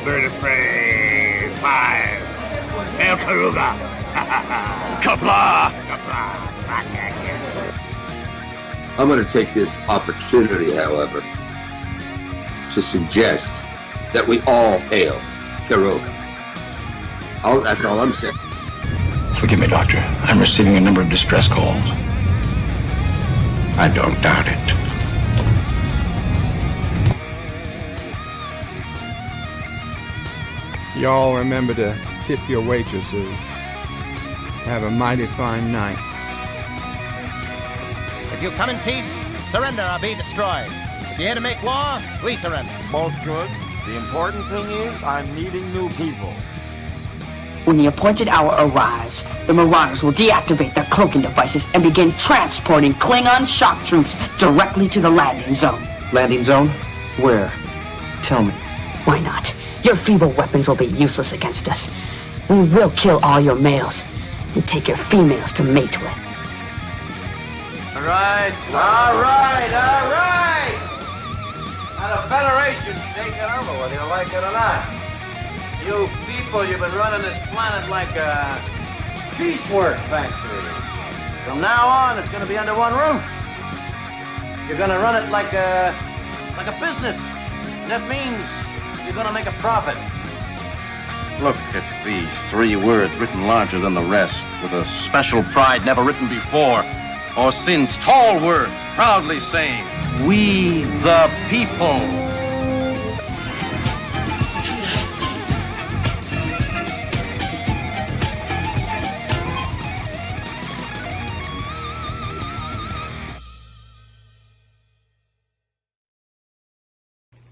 Bird of Prey 5. El Karuga. Qapla! I'm going to take this opportunity, however, to suggest that we all hail Karuga. That's all I'm saying. Forgive me, Doctor. I'm receiving a number of distress calls. I don't doubt it. Y'all remember to tip your waitresses. Have a mighty fine night. If you come in peace, surrender or be destroyed. If you're here to make war, we surrender. Both good. The important thing is I'm needing new people. When the appointed hour arrives, the Marauders will deactivate their cloaking devices and begin transporting Klingon shock troops directly to the landing zone. Landing zone? Where? Tell me. Why not? Your feeble weapons will be useless against us. We will kill all your males and take your females to mate with. All right. Now the Federation's taking over, whether you like it or not. You people, you've been running this planet like a piecework factory. From now on, it's going to be under one roof. You're going to run it like a business. And that means you're going to make a profit. Look at these 3 words written larger than the rest, with a special pride never written before, or since. Tall words, proudly saying, "We the people."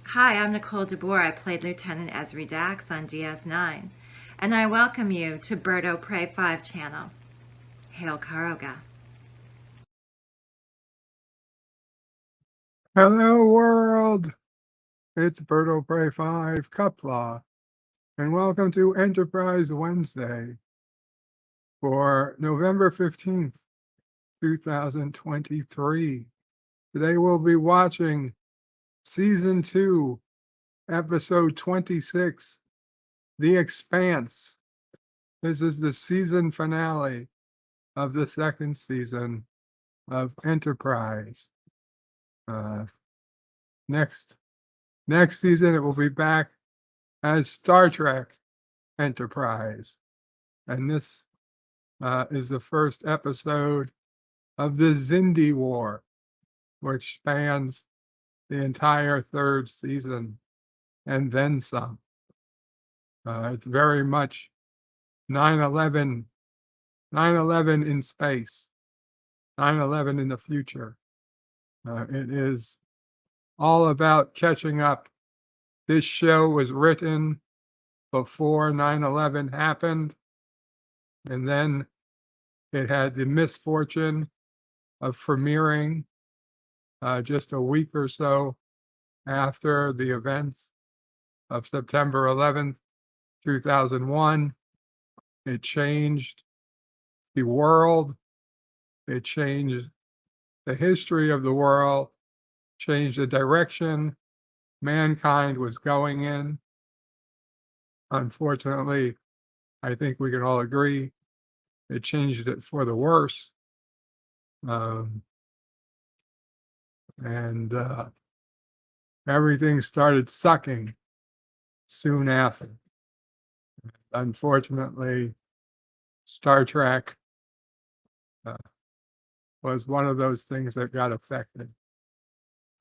Hi, I'm Nicole DeBoer. I played Lieutenant Ezri Dax on DS9, and I welcome you to Bird of Prey 5 channel. Hail Karoga. Hello, world! It's Bird of Prey 5 Qapla, and welcome to Enterprise Wednesday for November 15th, 2023. Today we'll be watching Season 2, Episode 26, The Expanse. This is the season finale of the second season of Enterprise. Next season, it will be back as Star Trek Enterprise. And this is the first episode of the Xindi War, which spans the entire third season and then some. It's very much 9/11 in space, 9/11 in the future. It is all about catching up. This show was written before 9/11 happened, and then it had the misfortune of premiering just a week or so after the events of September 11th, 2001. It changed the world. It changed the history of the world, changed the direction mankind was going in. Unfortunately, I think we can all agree it changed it for the worse. And everything started sucking soon after. Unfortunately, Star Trek was one of those things that got affected.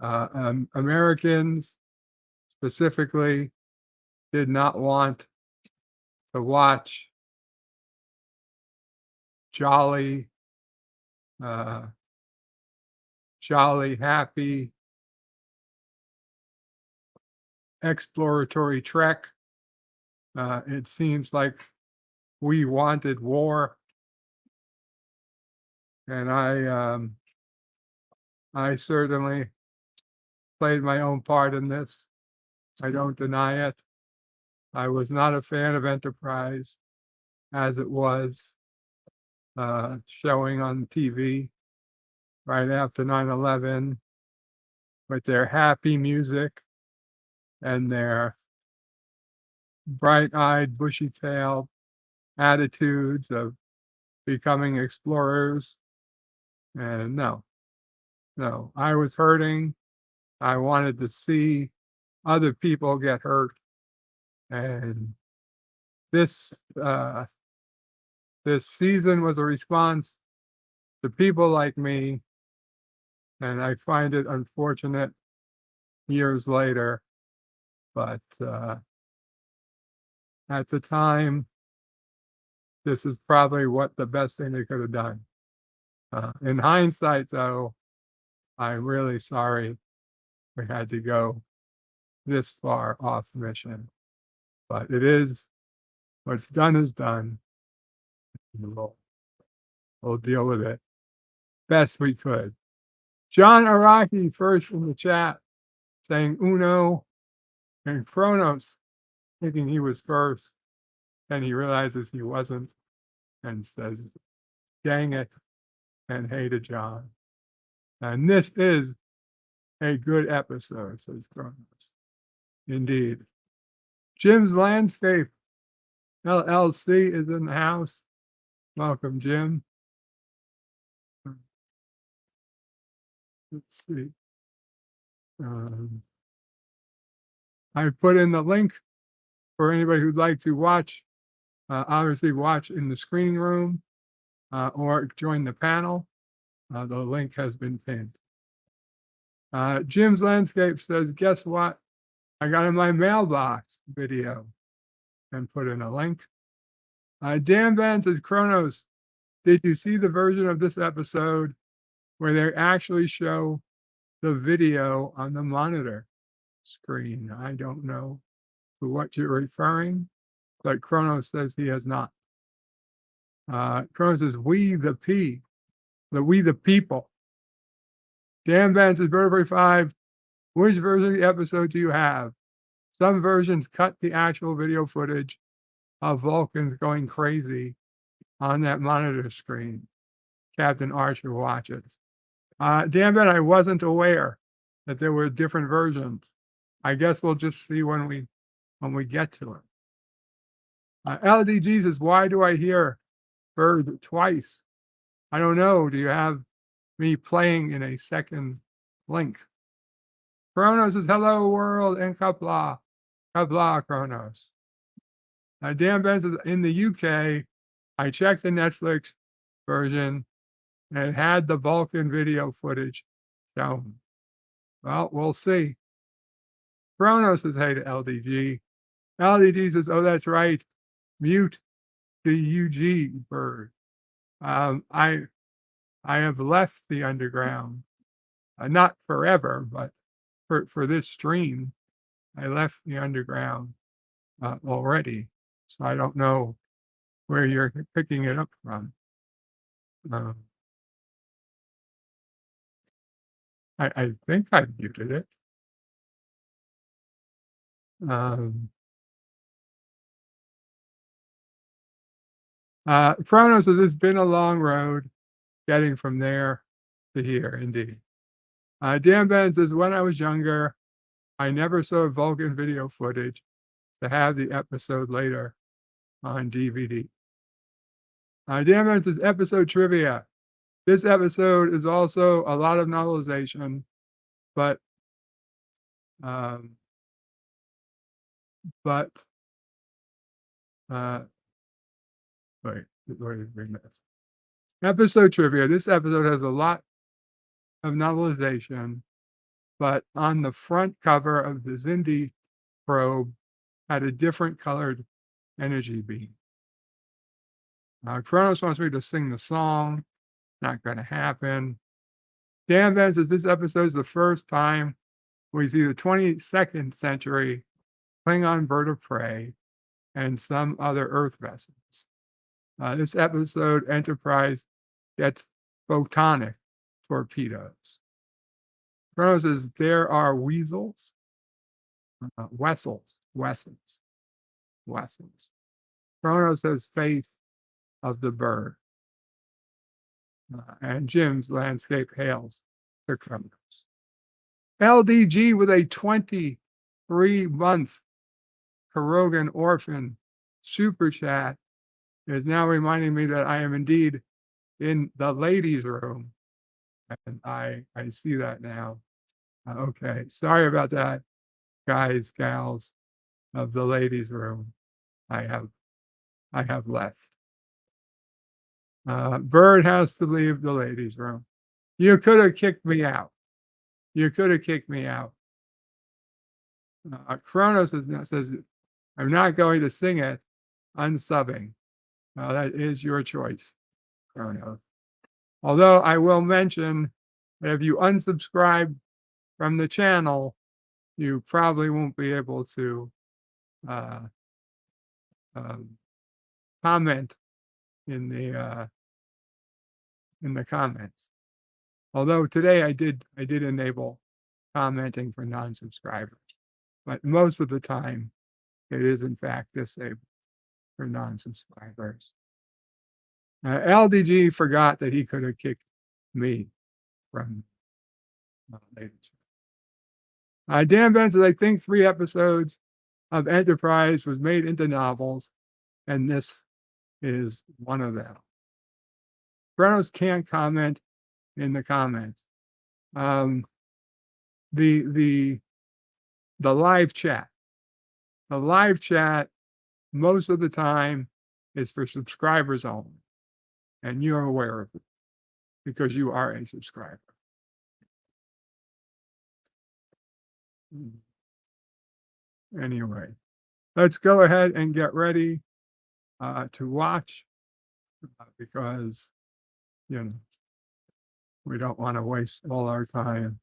Americans specifically did not want to watch jolly, happy, exploratory Trek. It seems like we wanted war, and I certainly played my own part in this. I don't deny it. I was not a fan of Enterprise as it was showing on TV right after 9/11 with their happy music and their bright-eyed, bushy-tailed attitudes of becoming explorers. And no, I was hurting. I wanted to see other people get hurt. And this this season was a response to people like me. And I find it unfortunate years later, but at the time, this is probably what the best thing they could have done. In hindsight, though, I'm really sorry we had to go this far off mission. But it is, what's done is done. We'll deal with it best we could. John Araki first in the chat saying Uno and Kronos, thinking he was first. And he realizes he wasn't and says, dang it, and hey to John. And this is a good episode, says Kronos. Indeed. Jim's Landscape LLC is in the house. Welcome, Jim. Let's see. I put in the link for anybody who'd like to watch. Obviously, watch in the screening room or join the panel. The link has been pinned. Jim's Landscape says, guess what? I got in my mailbox video and put in a link. Dan Van says, Kronos, did you see the version of this episode where they actually show the video on the monitor screen? I don't know to what you're referring, but Kronos says he has not. Kronos says, we the people. Dan Van says, Vertebrae 5, which version of the episode do you have? Some versions cut the actual video footage of Vulcans going crazy on that monitor screen. Captain Archer watches. Dan Van, I wasn't aware that there were different versions. I guess we'll just see when we get to it. LDG says, why do I hear Bird twice? I don't know. Do you have me playing in a second link? Kronos says, hello world and Qapla. Qapla, Kronos. Dan Ben says, in the UK, I checked the Netflix version and it had the Vulcan video footage shown. Well, we'll see. Kronos says, hey to LDG. LDG says, oh, that's right. Mute the UG bird. I have left the underground. Not forever, but for this stream, I left the underground already. So I don't know where you're picking it up from. I think I muted it. Kronos says, it's been a long road getting from there to here, indeed. Dan Ben says, when I was younger, I never saw Vulcan video footage to have the episode later on DVD. Dan Ben says, episode trivia. This episode is also a lot of novelization, but wait, where did I bring this? Episode trivia. This episode has a lot of novelization, but on the front cover of the Xindi probe had a different colored energy beam. Kronos wants me to sing the song. Not going to happen. Dan Ben says this episode is the first time we see the 22nd century Klingon bird of prey and some other Earth vessels. This episode, Enterprise gets photonic torpedoes. Kronos says there are weasels, wessels. Kronos says faith of the bird. And Jim's Landscape hails the Kronos. LDG with a 23-month Karogan Orphan super chat is now reminding me that I am indeed in the ladies' room. And I see that now. Okay, sorry about that, guys, gals of the ladies' room. I have left. Bird has to leave the ladies' room. You could have kicked me out. You could have kicked me out. Kronos says, I'm not going to sing it, unsubbing. That is your choice, Kronos. Although I will mention that if you unsubscribe from the channel, you probably won't be able to comment in the comments. Although today I did enable commenting for non-subscribers, but most of the time it is in fact disabled for non-subscribers. LDG forgot that he could have kicked me from later. Dan Ben says, I think 3 episodes of Enterprise was made into novels, and this is one of them. Kronos can't comment in the comments. The live chat. The live chat most of the time is for subscribers only. And you're aware of it because you are a subscriber. Anyway, let's go ahead and get ready to watch because, we don't want to waste all our time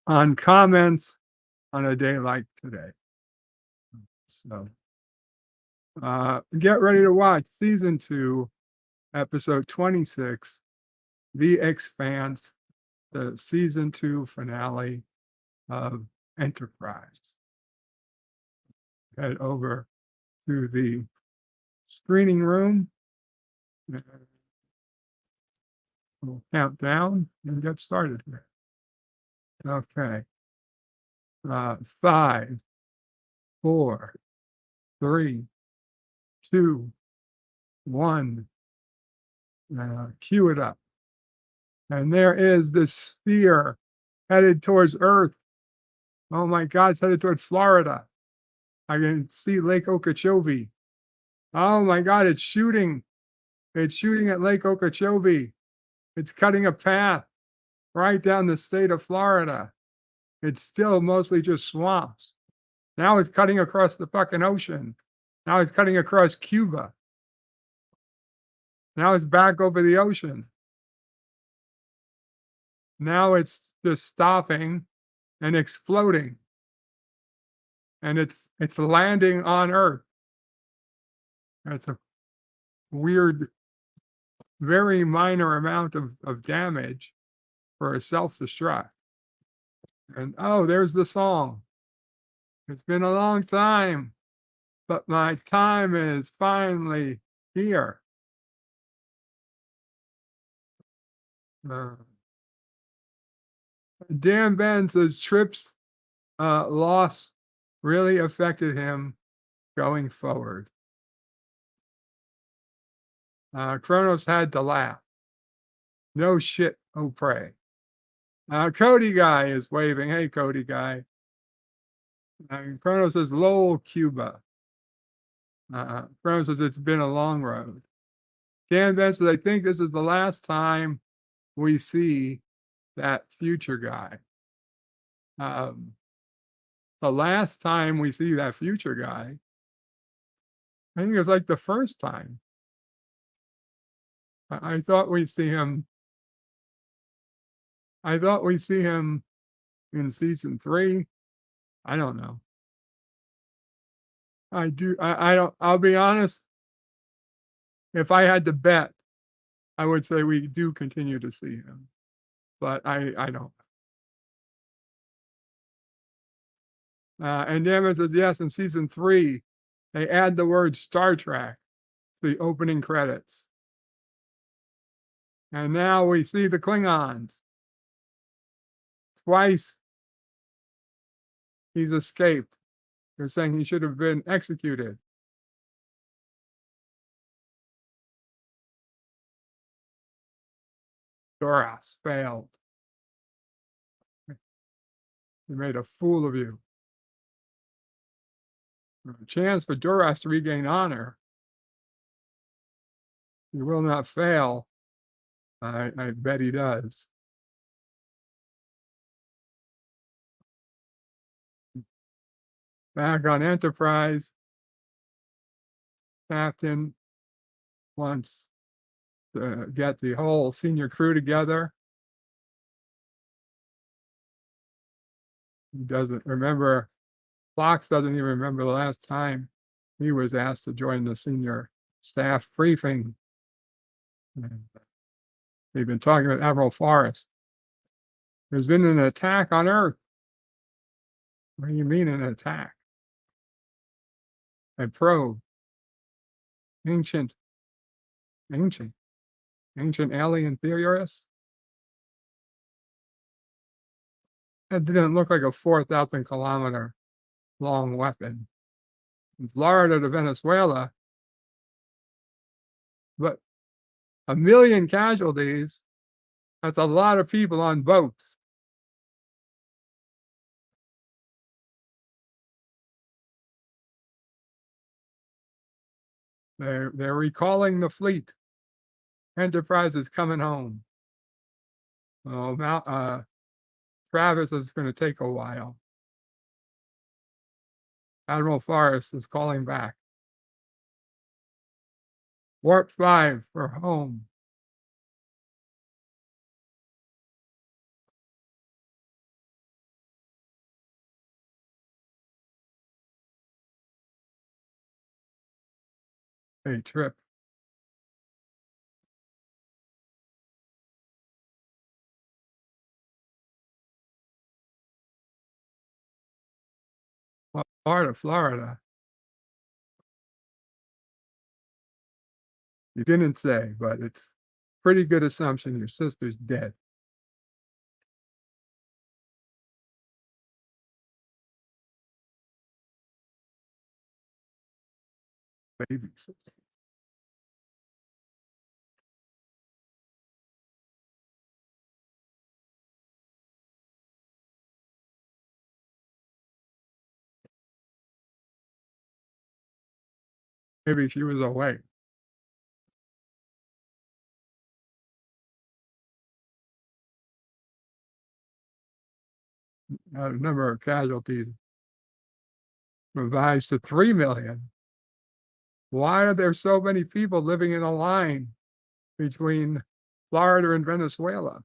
on comments on a day like today. So get ready to watch season 2, episode 26, The Expanse, the season 2 finale of Enterprise. Head over to the screening room. We'll count down and get started here. Okay. 5, 4, 3, 2, 1. Cue it up. And there is this sphere headed towards Earth. Oh my God, it's headed towards Florida. I can see Lake Okeechobee. Oh my God, it's shooting. It's shooting at Lake Okeechobee. It's cutting a path right down the state of Florida. It's still mostly just swamps. Now it's cutting across the fucking ocean. Now it's cutting across Cuba. Now it's back over the ocean. Now it's just stopping and exploding. And it's landing on Earth. That's a weird, very minor amount of damage for a self-destruct. And oh, there's the song. It's been a long time, but my time is finally here. Dan Ben says Tripp's loss really affected him going forward. Kronos had to laugh. No shit, oh pray. Cody Guy is waving. Hey, Cody Guy. Kronos says Lowell, Cuba. Kronos says it's been a long road. Dan Ben says, I think this is the last time we see that future guy. The last time we see that future guy, I think it was like the first time. I thought we'd see him. I thought we'd see him in season 3. I don't know. I don't. I'll be honest. If I had to bet, I would say we do continue to see him, but I don't. And Damon says yes. In season 3, they add the word Star Trek to the opening credits. And now we see the Klingons. Twice he's escaped. They're saying he should have been executed. Doras failed. He made a fool of you. A chance for Doras to regain honor. He will not fail. I bet he does. Back on Enterprise, Captain wants to get the whole senior crew together. He doesn't remember, Fox doesn't even remember the last time he was asked to join the senior staff briefing. And they've been talking with Admiral Forrest. There's been an attack on Earth. What do you mean an attack? A probe. Ancient alien theorists? That didn't look like a 4,000 kilometer long weapon. From Florida to Venezuela, but 1 million casualties, that's a lot of people on boats. They're recalling the fleet. Enterprise is coming home. Oh, Travis is going to take a while. Admiral Forrest is calling back. Warp 5 for home. Hey, Trip. What part of Florida? You didn't say, but it's pretty good assumption your sister's dead. Baby sister. Maybe she was away. The number of casualties revised to 3 million. Why are there so many people living in a line between Florida and Venezuela?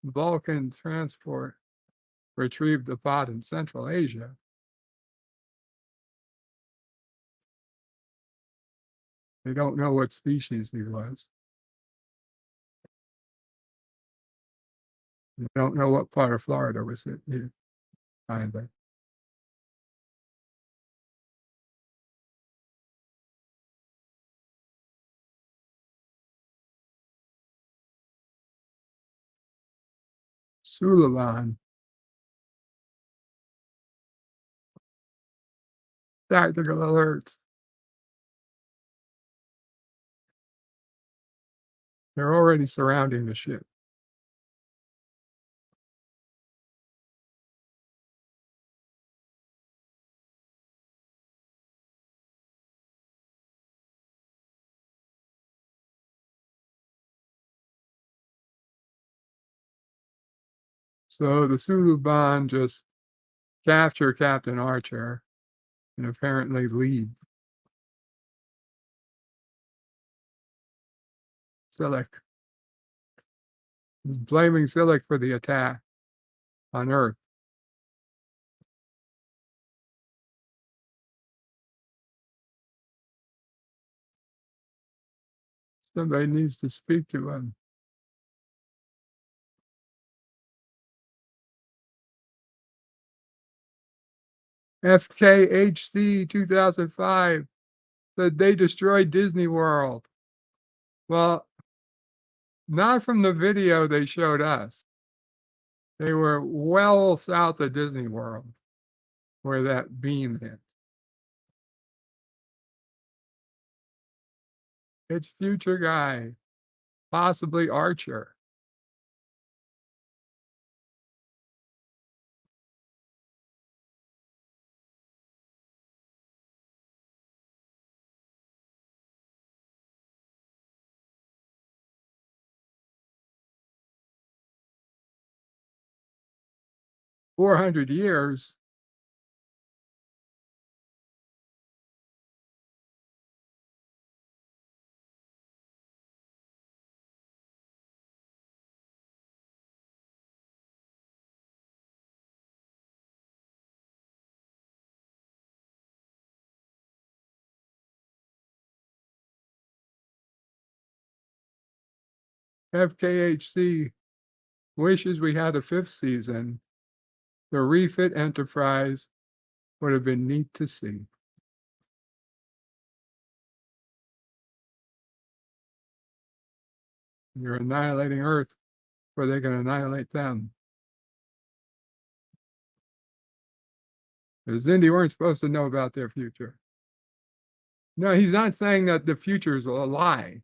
Vulcan transport retrieved the pod in Central Asia. They don't know what species he was. They don't know what part of Florida was it either. Sullivan. Tactical alerts. They're already surrounding the ship. So the Sullivan just capture Captain Archer and apparently leave. Silic is blaming Silic for the attack on Earth. Somebody needs to speak to him. FKHC 2005 that they destroyed Disney World. Well, not from the video they showed us. They were well south of Disney World where that beam hit. It's future guy, possibly Archer. $400 FKHC wishes we had a 5th season. The refit Enterprise would have been neat to see. You're annihilating Earth, or they're going to annihilate them. The Xindi weren't supposed to know about their future. No, he's not saying that the future is a lie.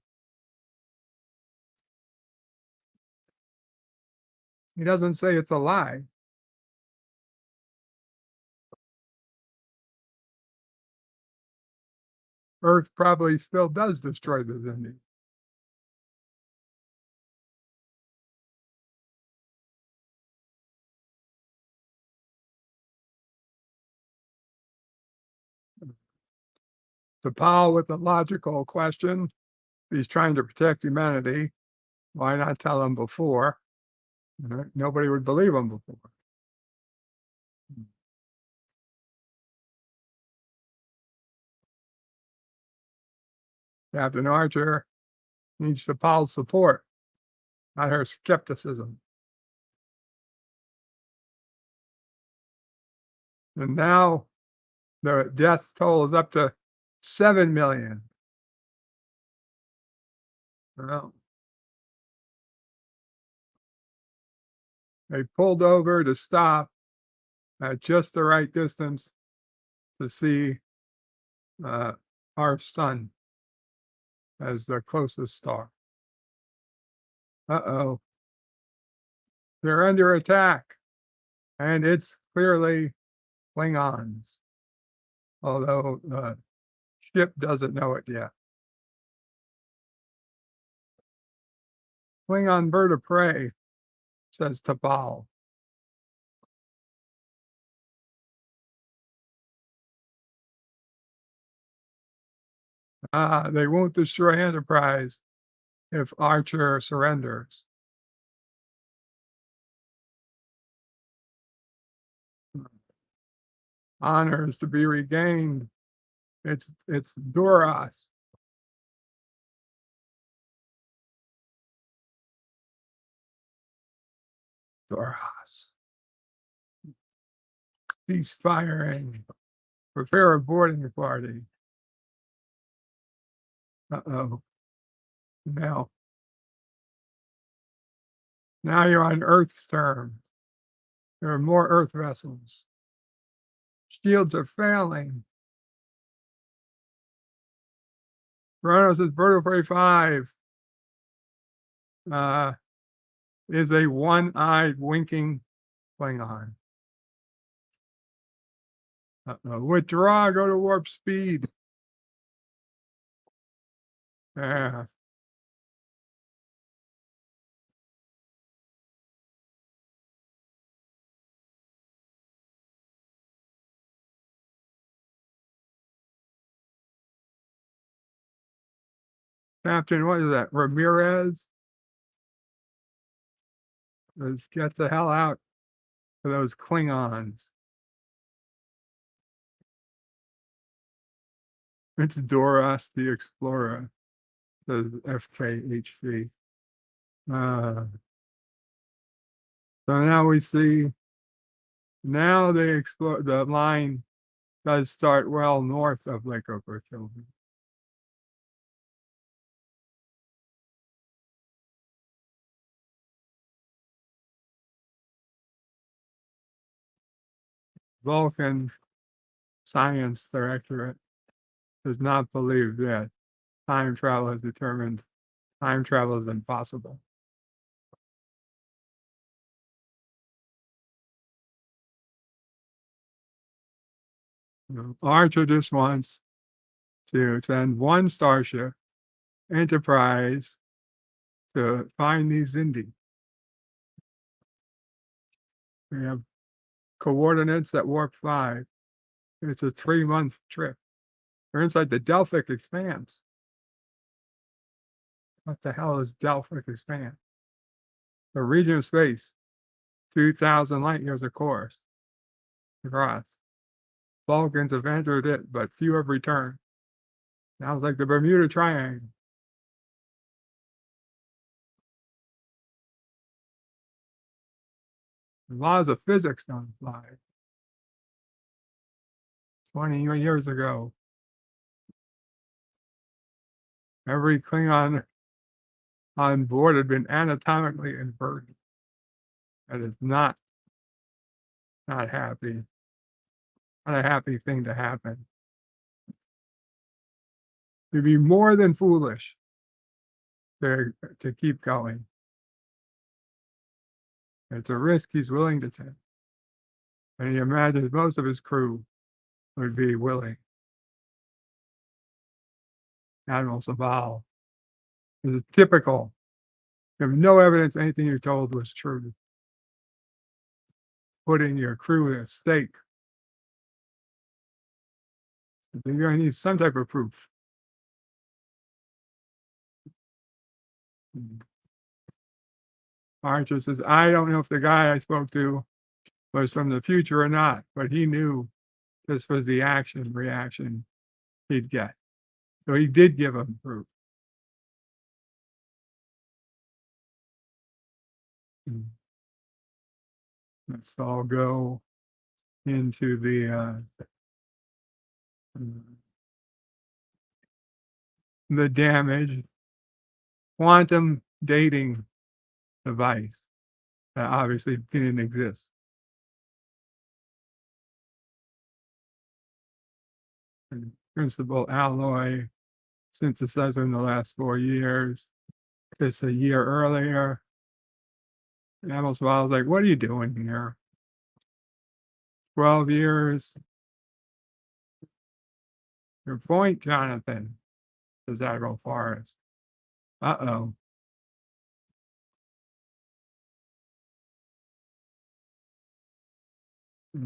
He doesn't say it's a lie. Earth probably still does destroy the Xindi. T'Pol with the logical question. He's trying to protect humanity. Why not tell him before? Nobody would believe him before. Captain Archer needs T'Pol's support, not her skepticism. And now the death toll is up to 7 million. Well, they pulled over to stop at just the right distance to see our sun as the closest star. Uh-oh. They're under attack, and it's clearly Klingons, although the ship doesn't know it yet. Klingon bird of prey, says T'Pol. They won't destroy Enterprise if Archer surrenders. Honor is to be regained. It's Duras. Duras. Cease firing. Prepare a boarding party. Uh-oh. Now you're on Earth's terms. There are more Earth vessels. Shields are failing. Kronos is Bird of Prey 5. Is a one-eyed winking Klingon. Withdraw, go to warp speed. Yeah. Captain, what is that? Ramirez? Let's get the hell out of those Klingons. It's Doras the Explorer, says FKHC. So now we see, now they explore, the line does start well north of Lake Okeechobee. Vulcan Science Directorate does not believe that time travel has determined time travel is impossible. Archer just wants to send one starship, Enterprise, to find these Xindi. We have coordinates at warp 5. It's a 3-month trip. We're inside the Delphic Expanse. What the hell is Delphic Expanse? The region of space, 2,000 light years of course across. Vulcans have entered it, but few have returned. Sounds like the Bermuda Triangle. The laws of physics don't apply. 20 years ago, every Klingon on board had been anatomically inverted. That is not happy. Not a happy thing to happen. It'd be more than foolish to keep going. It's a risk he's willing to take. And he imagines most of his crew would be willing. Admiral Sabal. This is typical. You have no evidence anything you're told was true. Putting your crew at stake. You're going to need some type of proof. Archer says, I don't know if the guy I spoke to was from the future or not, but he knew this was the reaction he'd get. So he did give him proof. Let's all go into the damage quantum dating device that obviously didn't exist. And principal alloy synthesizer in the last 4 years. It's a year earlier. And Admiral Sval's like, what are you doing here? 12 years. Your point, Jonathan, says Admiral Forrest. Uh-oh.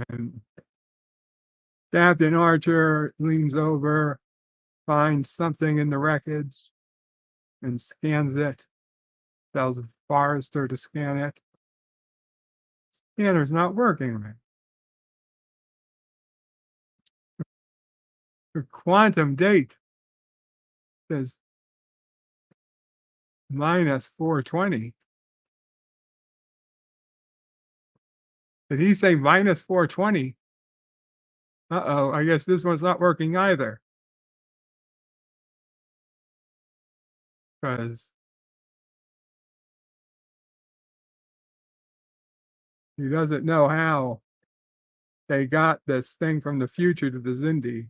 And Captain Archer leans over, finds something in the wreckage, and scans it. Tells Forrester to scan it. Scanner's not working right. The quantum date says minus 420. Did he say minus 420? Uh-oh, I guess this one's not working either. Because he doesn't know how they got this thing from the future to the Xindi.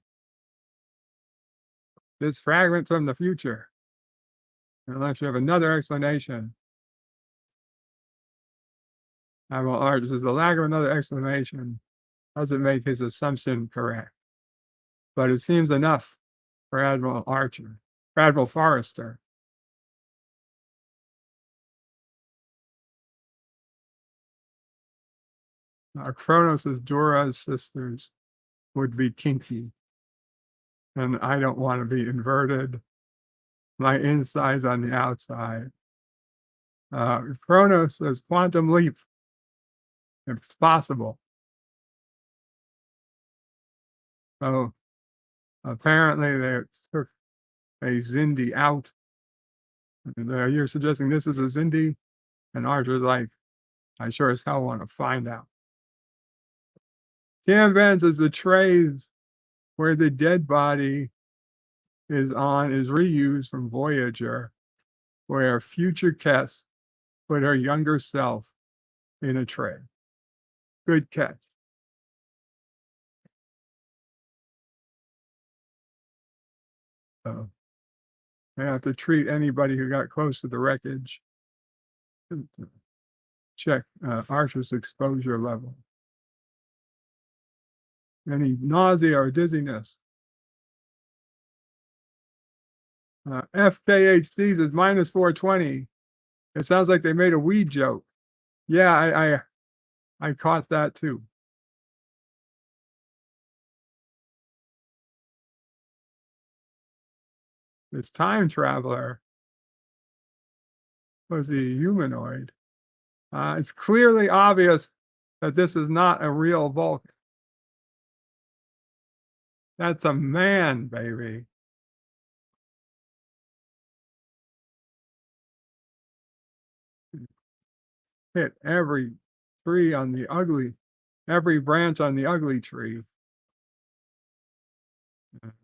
This fragment from the future. Unless you have another explanation. Admiral Archer says the lack of another explanation doesn't make his assumption correct. But it seems enough for Admiral Archer, for Admiral Forrester. Kronos' Dora's sisters would be kinky. And I don't want to be inverted. My inside's on the outside. Kronos says quantum leap. It's possible. So apparently they took a Xindi out. You're suggesting this is a Xindi? And Archer's like, I sure as hell want to find out. Cam Vance is the trays where the dead body is reused from Voyager, where future Kess put her younger self in a tray. Good catch. So they have to treat anybody who got close to the wreckage. Check Archer's exposure level. Any nausea or dizziness. FKHCs is minus 420. It sounds like they made a weed joke. Yeah, I caught that too. This time traveler was a humanoid. It's clearly obvious that this is not a real Vulcan. That's a man, baby. Hit every tree on the ugly, every branch on the ugly tree.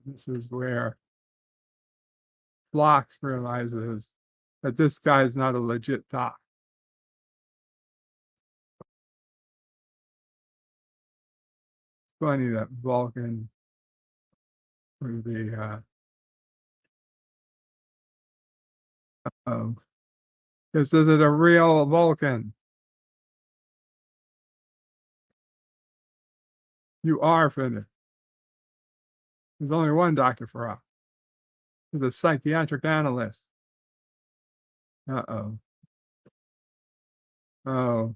This is where Phlox realizes that this guy's not a legit doc. Funny that Vulcan would be this isn't a real Vulcan. You are finished. There's only one Dr. Farah. He's a psychiatric analyst. Uh-oh. Oh.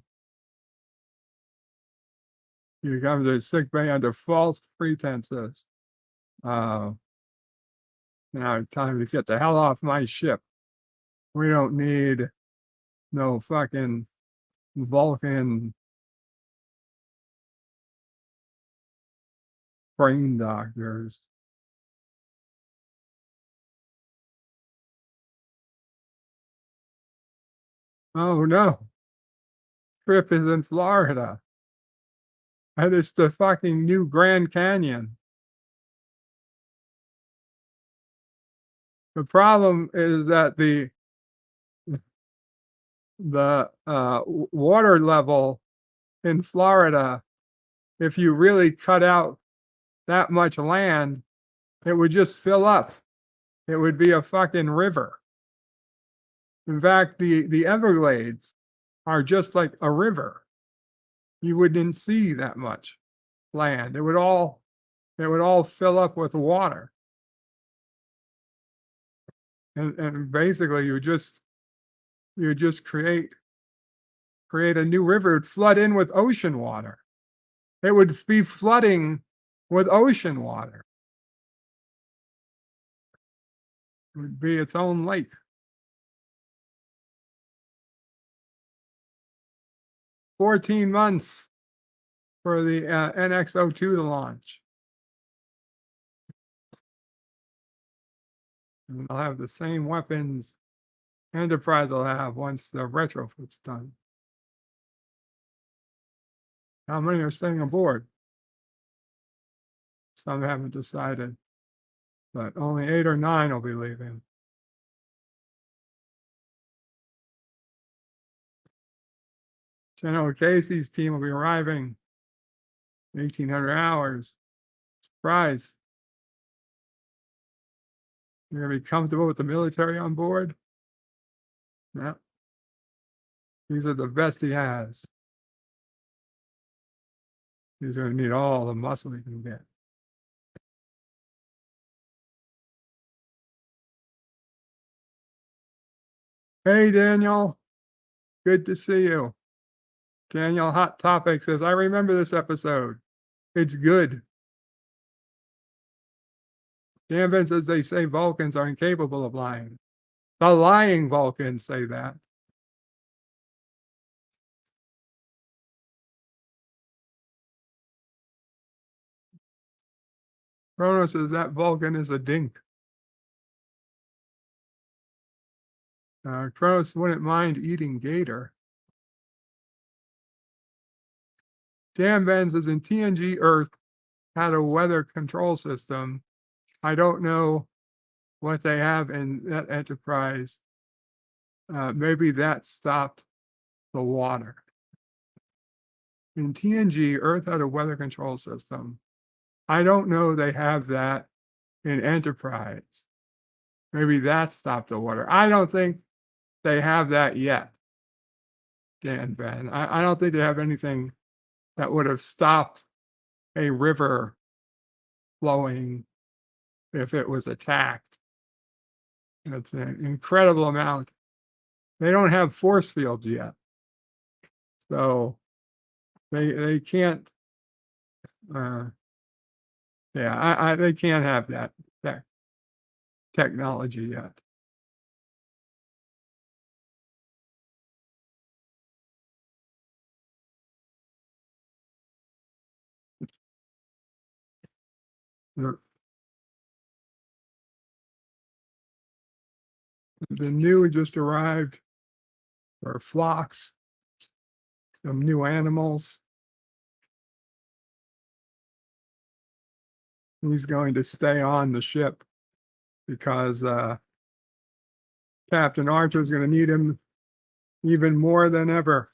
You come to sick bay under false pretenses. Now time to get the hell off my ship. We don't need no fucking Vulcan brain doctors. Oh no. Trip is in Florida. And it's the fucking new Grand Canyon. The problem is that the water level in Florida, if you really cut out that much land, it would just fill up. It would be a fucking river. In fact, the Everglades are just like a river. You wouldn't see that much land. It would all fill up with water. And basically you just create a new river. It would flood in with ocean water. It would be flooding with ocean water. It would be its own lake. 14 months for the NX-02 to launch. And they'll have the same weapons Enterprise will have once the retrofit's done. How many are staying aboard? Some haven't decided, but only 8 or 9 will be leaving. General Casey's team will be arriving 1800 hours. Surprise. You're going to be comfortable with the military on board? Yeah. These are the best he has. He's going to need all the muscle he can get. Hey, Daniel. Good to see you. Daniel Hot Topic says, I remember this episode. It's good. Gambin says they say Vulcans are incapable of lying. The lying Vulcans say that. Chrono says that Vulcan is a dink. Kronos wouldn't mind eating gator. Dan Ben says in TNG Earth had a weather control system. I don't know what they have in that Enterprise. Maybe that stopped the water. In TNG, Earth had a weather control system. I don't know they have that in Enterprise. Maybe that stopped the water. I don't think they have that yet, Dan Ben. I don't think they have anything that would have stopped a river flowing if it was attacked. It's an incredible amount. They don't have force fields yet, so they can't. Yeah, they can't have that technology yet. The new just arrived for flocks, some new animals. He's going to stay on the ship because Captain Archer is going to need him even more than ever.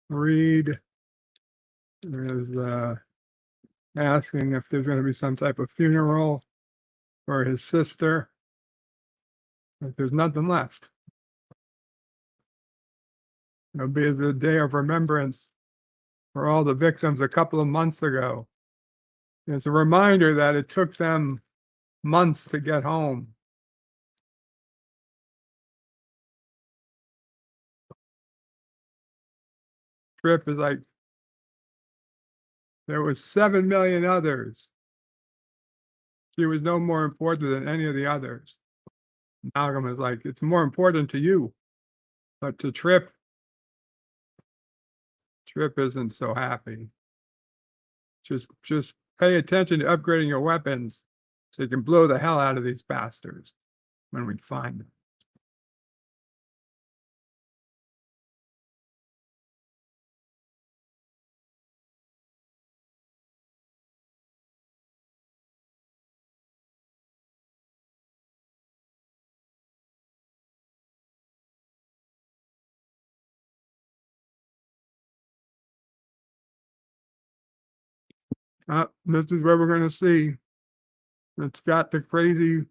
Reed is asking if there's going to be some type of funeral for his sister. But there's nothing left. It'll be the day of remembrance for all the victims a couple of months ago. It's a reminder that it took them months to get home. Trip is like, there was 7 million others. She was no more important than any of the others. Malcolm is like, it's more important to you, but to Trip isn't so happy. Just pay attention to upgrading your weapons so you can blow the hell out of these bastards when we find them. This is where we're going to see. It's got the crazy.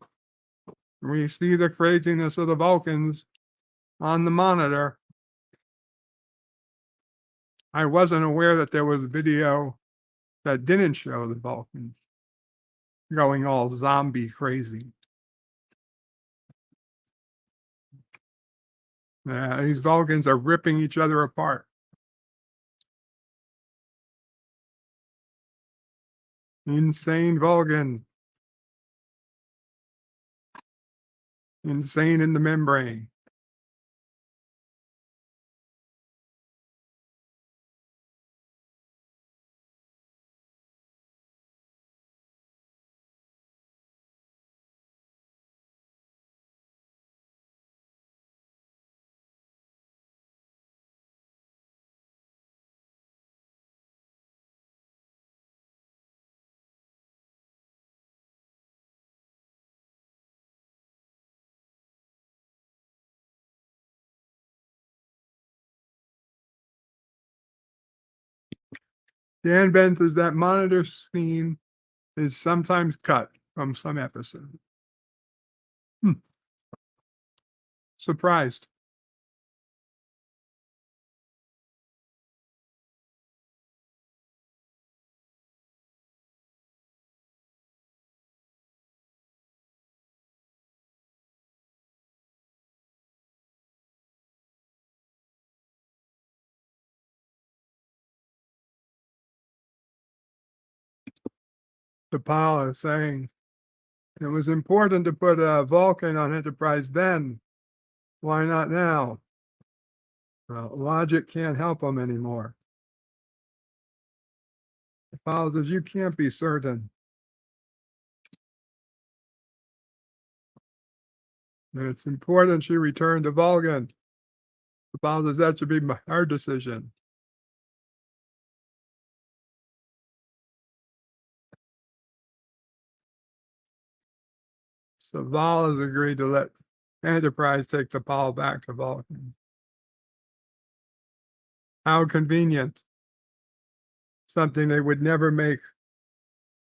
We see the craziness of the Vulcans on the monitor. I wasn't aware that there was a video that didn't show the Vulcans going all zombie crazy. These Vulcans are ripping each other apart. Insane Vulcan. Insane in the membrane. Dan Ben says that monitor scene is sometimes cut from some episode. Surprised. T'Pol is saying it was important to put a Vulcan on Enterprise then. Why not now? Well, logic can't help them anymore. T'Pol says you can't be certain. It's important she returned to Vulcan. T'Pol says that should be her decision. Saval has agreed to let Enterprise take the ball back to Vulcan. How convenient. Something they would never make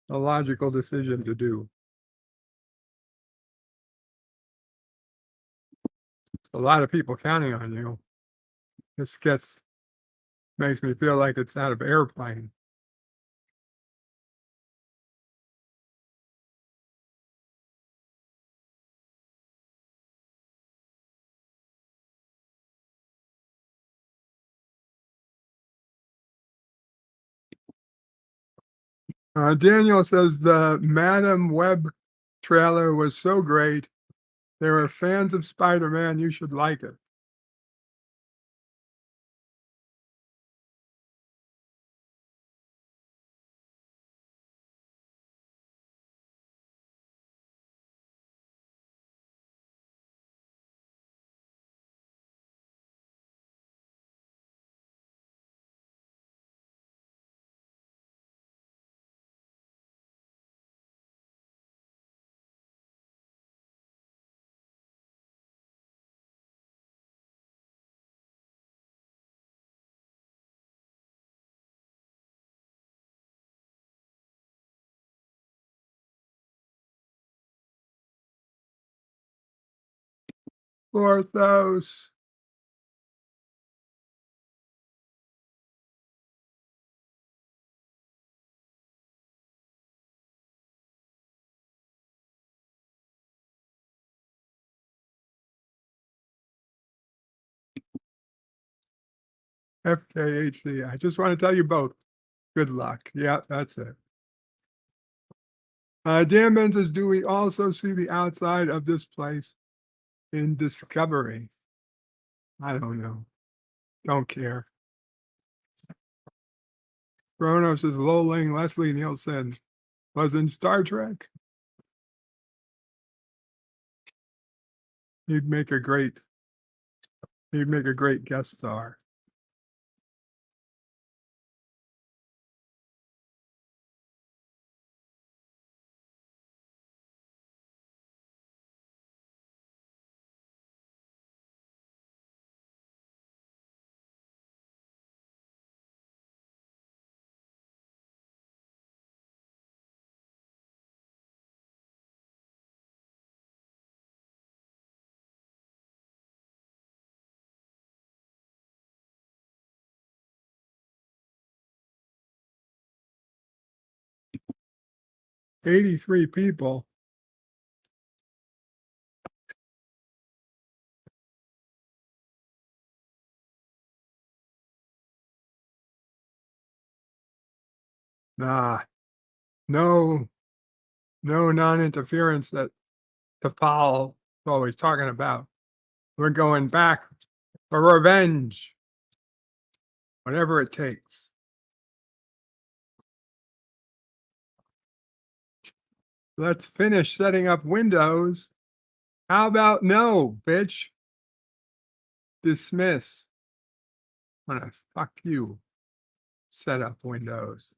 a logical decision to do. It's a lot of people counting on you. This makes me feel like it's out of Airplane. Daniel says the Madam Web trailer was so great. There are fans of Spider-Man. You should like it. Porthos. FKHC. I just want to tell you both. Good luck. Yeah, that's it. Dan Ben says, do we also see the outside of this place in Discovery? I don't know. Don't care. Kronos is Loling. Leslie Nielsen was in Star Trek. He'd make a great guest star. $83 people. Nah, no non-interference that T'Pol is always talking about. We're going back for revenge, whatever it takes. Let's finish setting up Windows. How about no, bitch? Dismiss. I'm gonna fuck you. Set up Windows.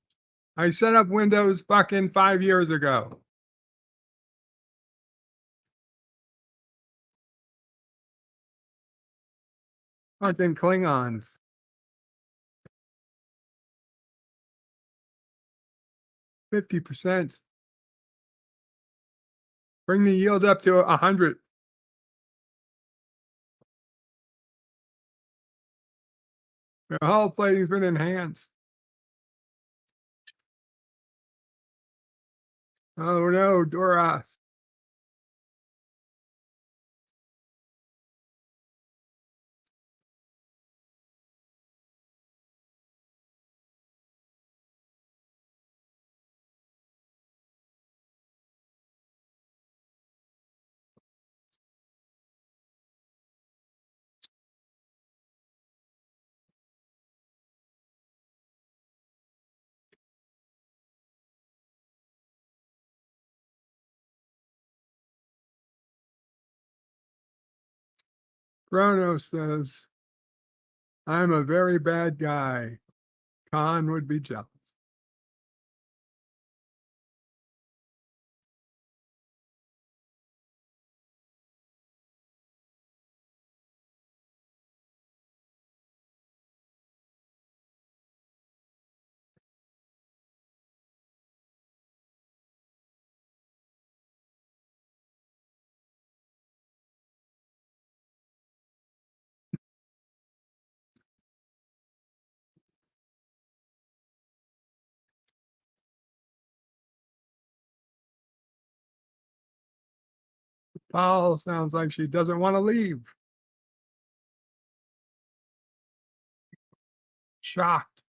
I set up Windows fucking 5 years ago. Fucking Klingons. 50%. Bring the yield up to 100. The hull plating's been enhanced. Oh no, Doras. Kronos says, I'm a very bad guy. Khan would be jealous. Paul sounds like she doesn't want to leave. Shocked.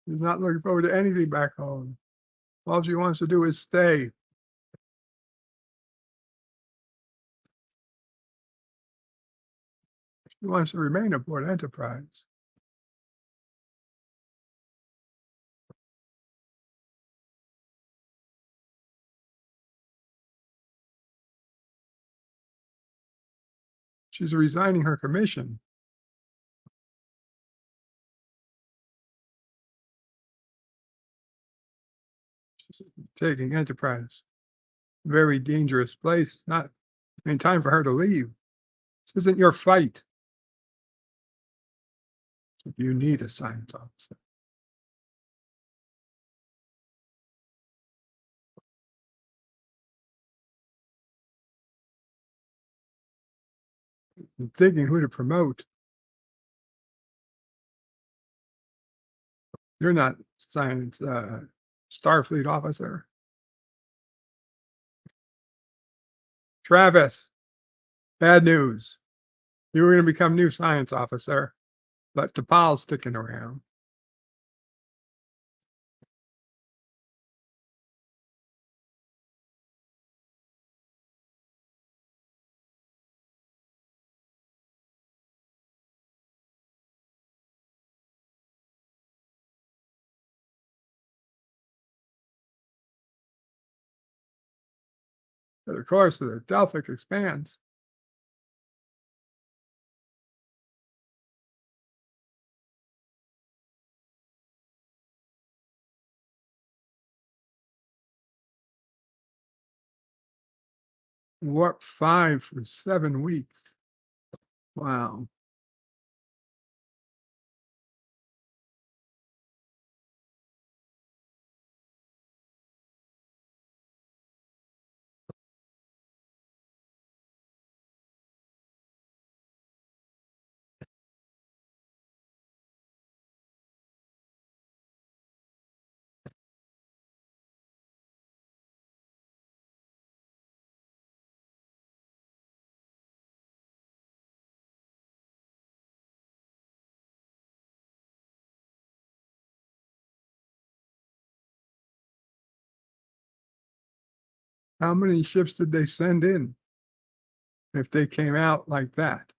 She's not looking forward to anything back home. All she wants to do is stay. She wants to remain aboard Enterprise. She's resigning her commission. She's taking Enterprise. Very dangerous place. It's not time for her to leave. This isn't your fight. You need a science officer. I'm thinking who to promote. You're not science Starfleet officer. Travis, bad news. You were going to become new science officer, but T'Pol's sticking around. But of course, with the Delphic Expanse, warp 5 for 7 weeks. Wow. How many ships did they send in if they came out like that?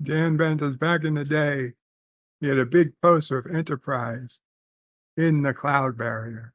Dan Bentos, back in the day, he had a big poster of Enterprise in the cloud barrier.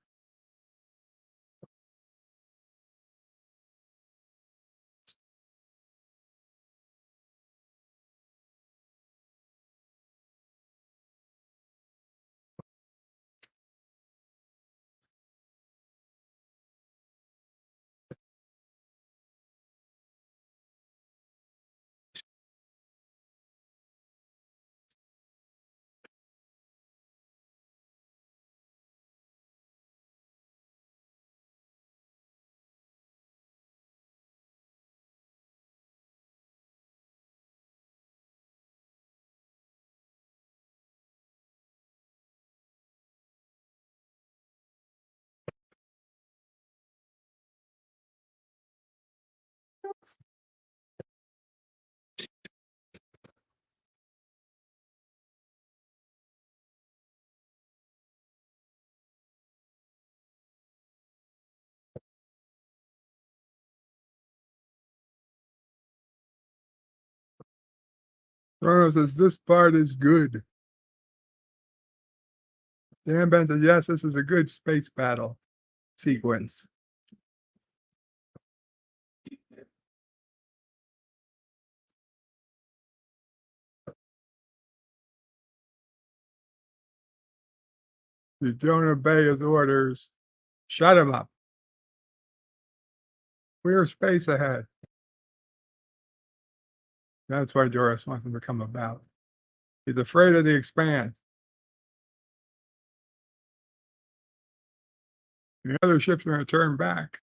Roro says, this part is good. Dan Ben says, yes, this is a good space battle sequence. You don't obey his orders. Shut him up. Clear space ahead. That's why Doris wants him to come about. He's afraid of the expanse. The other ships are going to turn back.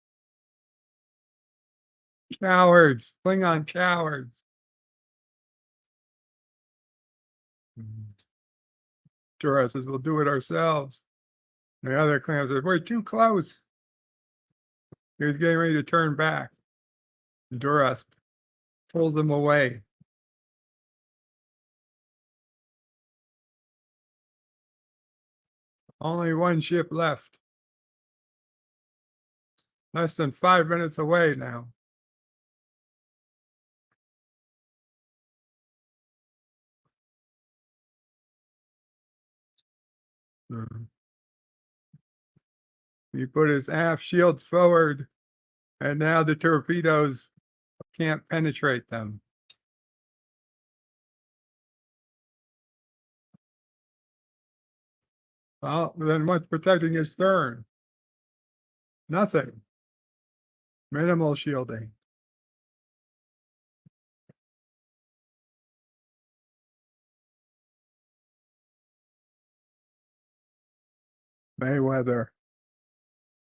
Cowards. Klingon cowards. Doris says, we'll do it ourselves. The other Klingon says, we're too close. He was getting ready to turn back. Doris pulls him away. Only one ship left. Less than 5 minutes away now. He put his aft shields forward, and now the torpedoes can't penetrate them. Well, then what's protecting his stern? Nothing. Minimal shielding. Mayweather's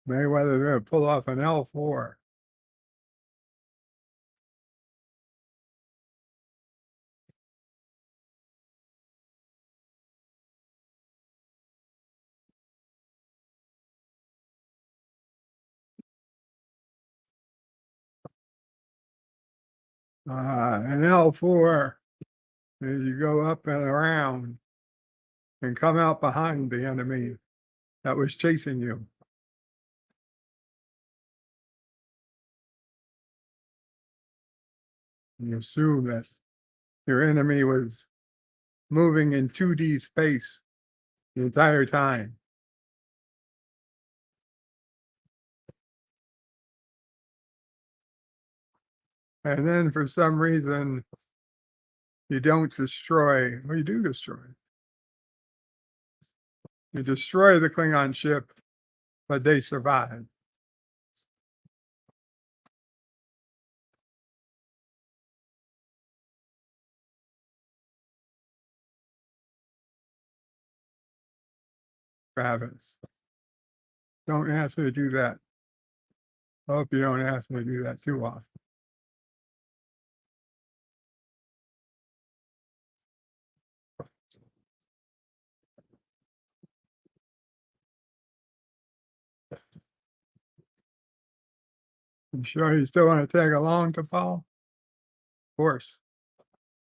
going to pull off an L4. An L4 is you go up and around and come out behind the enemy that was chasing you. You assume that your enemy was moving in 2D space the entire time. And then for some reason, you don't destroy, well, you do destroy. You destroy the Klingon ship, but they survive. Travis, don't ask me to do that. I hope you don't ask me to do that too often. You sure you still want to tag along to Paul? Of course.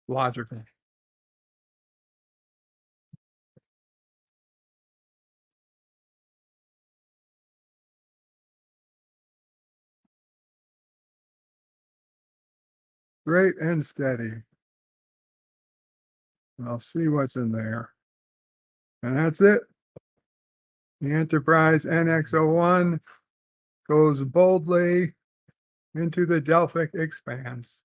Logical. Straight and steady. I'll see what's in there. And that's it. The Enterprise NX-01 goes boldly into the Delphic Expanse.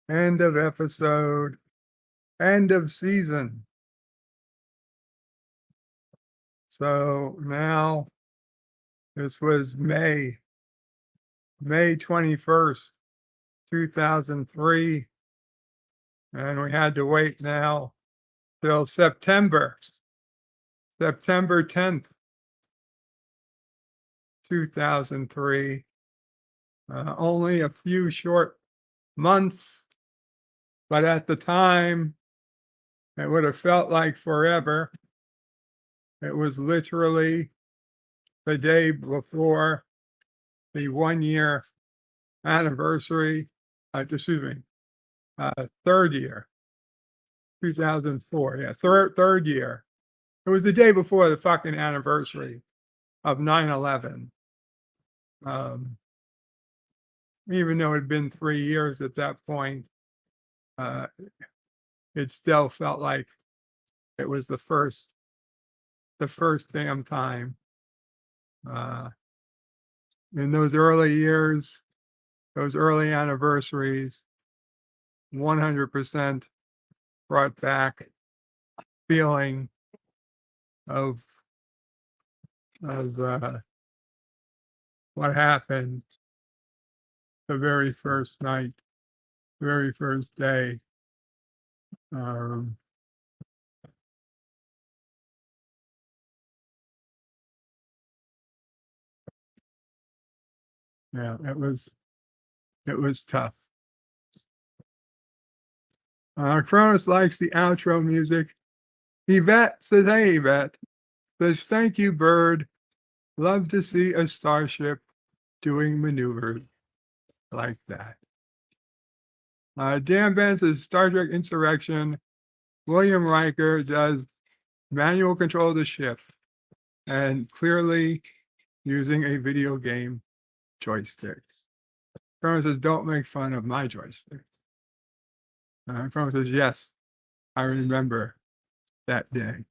End of episode. End of season. So now, this was May 21st, 2003. And we had to wait now till September 10th, 2003. Only a few short months, but at the time, it would have felt like forever. It was literally the day before the 1 year anniversary, third year, 2004. Yeah, third year. It was the day before the fucking anniversary of 9/11. Even though it had been 3 years at that point, it still felt like it was the first damn time. In those early years, those early anniversaries, 100% brought back feeling of what happened the very first night, very first day. Yeah, it was tough. Cronus likes the outro music. Yvette says, "Hey, Yvette." Says, "Thank you, Bird. Love to see a starship doing maneuvers like that." Dan Ben says, "Star Trek Insurrection. William Riker does manual control of the ship and clearly using a video game joysticks." Cronus says, "Don't make fun of my joystick." Cronus says, "Yes, I remember that day."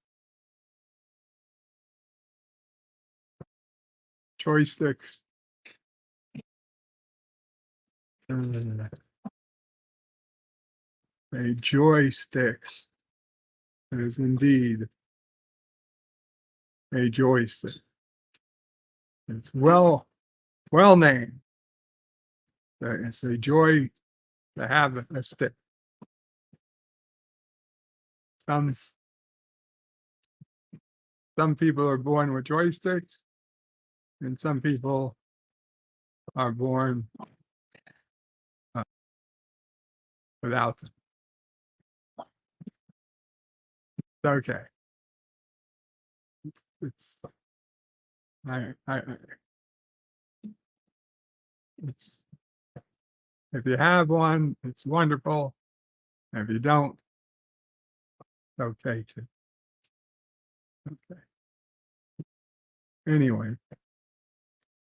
Joysticks. A joysticks. It is indeed a joystick. It's well named. It's a joy to have a stick. Some people are born with joysticks, and some people are born without them. It's okay. It's if you have one, it's wonderful. If you don't, it's okay too. Okay. Anyway,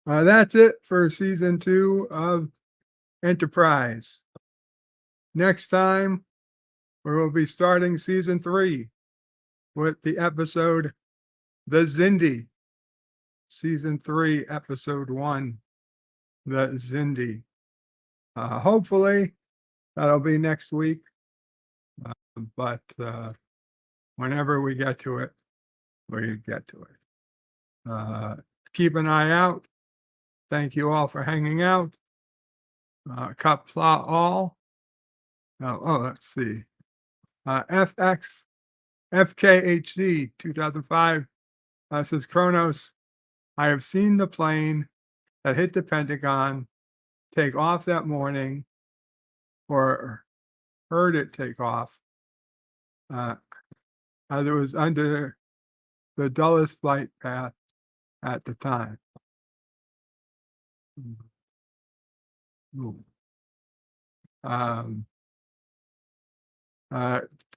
that's it for season 2 of Enterprise. Next time, we will be starting season 3 with the episode The Xindi. Season 3, episode 1, The Xindi. Hopefully, that'll be next week. But whenever we get to it, we get to it. Keep an eye out. Thank you all for hanging out. Qapla All. Let's see. FKHD 2005 says, "Kronos, I have seen the plane that hit the Pentagon take off that morning, or heard it take off, as it was under the dullest flight path at the time."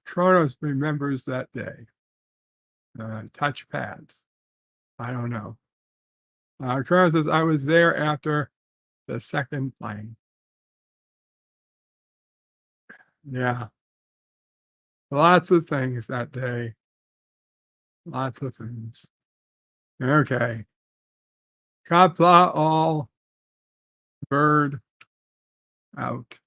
Kronos remembers that day. Touch pads. I don't know. Kronos says, "I was there after the second plane." Yeah. Lots of things that day. Lots of things. Okay. Qapla All. Bird out.